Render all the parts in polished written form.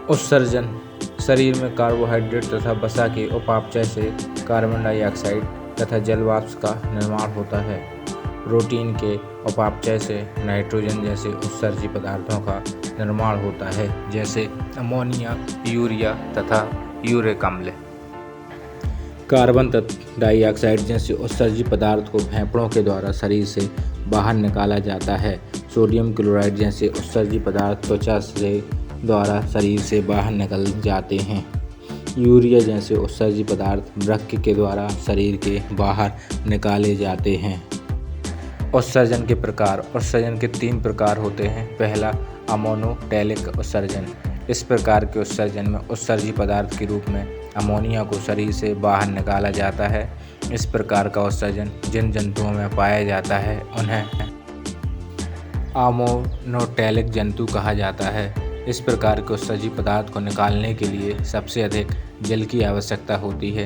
उत्सर्जन शरीर में कार्बोहाइड्रेट तथा वसा के उपापचय से कार्बन डाइऑक्साइड तथा जल वाष्प का निर्माण होता है। प्रोटीन के उपापचय से नाइट्रोजन जैसे उत्सर्जी पदार्थों का निर्माण होता है, जैसे अमोनिया, यूरिया तथा यूरिक अम्ल। कार्बन डाइऑक्साइड जैसे उत्सर्जी पदार्थ को फेफड़ों के द्वारा शरीर से बाहर निकाला जाता है। सोडियम क्लोराइड जैसे उत्सर्जी पदार्थ त्वचा से द्वारा शरीर से बाहर निकल जाते हैं। यूरिया जैसे उत्सर्जी पदार्थ वृक्क के द्वारा शरीर के बाहर निकाले जाते हैं। उत्सर्जन के प्रकार। उत्सर्जन के 3 प्रकार होते हैं। पहला, अमोनोटैलिक उत्सर्जन। इस प्रकार के उत्सर्जन में उत्सर्जी पदार्थ के रूप में अमोनिया को शरीर से बाहर निकाला जाता है। इस प्रकार का उत्सर्जन जिन जंतुओं में पाया जाता है उन्हें अमोनोटैलिक जंतु कहा जाता है। इस प्रकार के उत्सर्जी पदार्थ को निकालने के लिए सबसे अधिक जल की आवश्यकता होती है।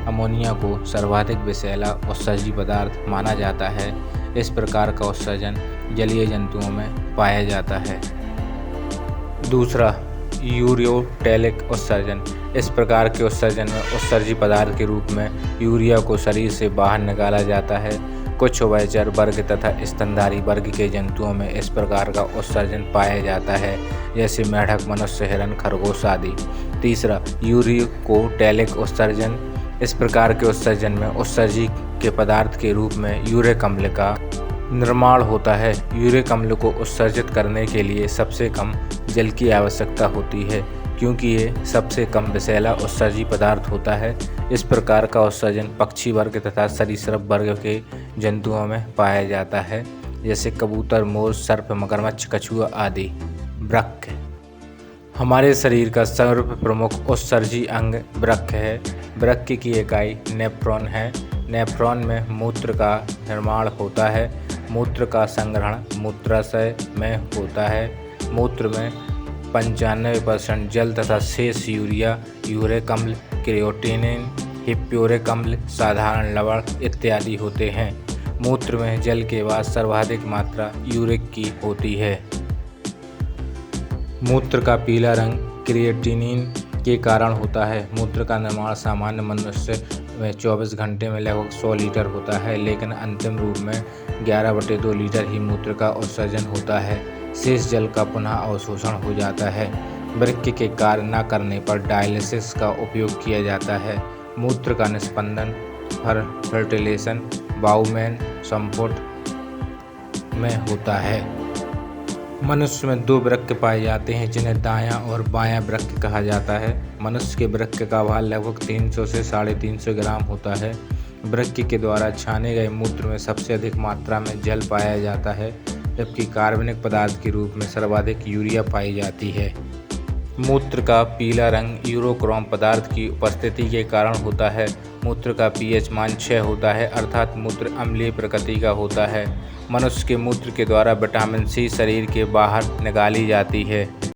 अमोनिया को सर्वाधिक विषैला उत्सर्जी पदार्थ माना जाता है। इस प्रकार का उत्सर्जन जलीय जंतुओं में पाया जाता है। दूसरा, यूरियोटैलिक उत्सर्जन। इस प्रकार के उत्सर्जन में उत्सर्जी पदार्थ के रूप में यूरिया को शरीर से बाहर निकाला जाता है। कुछ उभयचर वर्ग तथा स्तनधारी वर्ग के जंतुओं में इस प्रकार का उत्सर्जन पाया जाता है, जैसे मेढक, मनुष्य, हिरन, खरगोश आदि। तीसरा, यूरिकोटैलिक उत्सर्जन। इस प्रकार के उत्सर्जन में उत्सर्जी के पदार्थ के रूप में यूरिक अम्ल का निर्माण होता है। यूरिक अम्ल को उत्सर्जित करने के लिए सबसे कम जल की आवश्यकता होती है, क्योंकि ये सबसे कम विषैला उत्सर्जी पदार्थ होता है। इस प्रकार का उत्सर्जन पक्षी वर्ग तथा सरीसृप वर्ग के जंतुओं में पाया जाता है, जैसे कबूतर, मोर, सर्प, मगरमच्छ, कछुआ आदि। वृक्क। हमारे शरीर का सर्व प्रमुख उत्सर्जी अंग वृक्क है। वृक्क की इकाई नेफ्रॉन है। नेफ्रॉन में मूत्र का निर्माण होता है। मूत्र का संग्रहण मूत्राशय में होता है। मूत्र में 95% जल तथा शेष यूरिया, यूरिक अम्ल, क्रिएटिनिन, हिप्प्यूरिक अम्ल, साधारण लवण इत्यादि होते हैं। मूत्र में जल के बाद सर्वाधिक मात्रा यूरिक की होती है। मूत्र का पीला रंग क्रिएटिनिन के कारण होता है। मूत्र का निर्माण सामान्य मनुष्य में 24 घंटे में लगभग 100 लीटर होता है, लेकिन अंतिम रूप में 11/2 लीटर ही मूत्र का उत्सर्जन होता है। शेष जल का पुनः अवशोषण हो जाता है। वृक्क के कार्य न करने पर डायलिसिस का उपयोग किया जाता है। मूत्र का निस्पंदन फर्टिलेशन बाउमेन संपुट में होता है। मनुष्य में 2 वृक्क पाए जाते हैं, जिन्हें दायां और बायां वृक्क कहा जाता है। मनुष्य के वृक्क का भार लगभग 300 से 350 ग्राम होता है। वृक्क के द्वारा छाने गए मूत्र में सबसे अधिक मात्रा में जल पाया जाता है, जबकि कार्बनिक पदार्थ के रूप में सर्वाधिक यूरिया पाई जाती है। मूत्र का पीला रंग यूरोक्रोम पदार्थ की उपस्थिति के कारण होता है। मूत्र का pH मान 6 होता है, अर्थात मूत्र अम्लीय प्रकृति का होता है। मनुष्य के मूत्र के द्वारा विटामिन C शरीर के बाहर निकाली जाती है।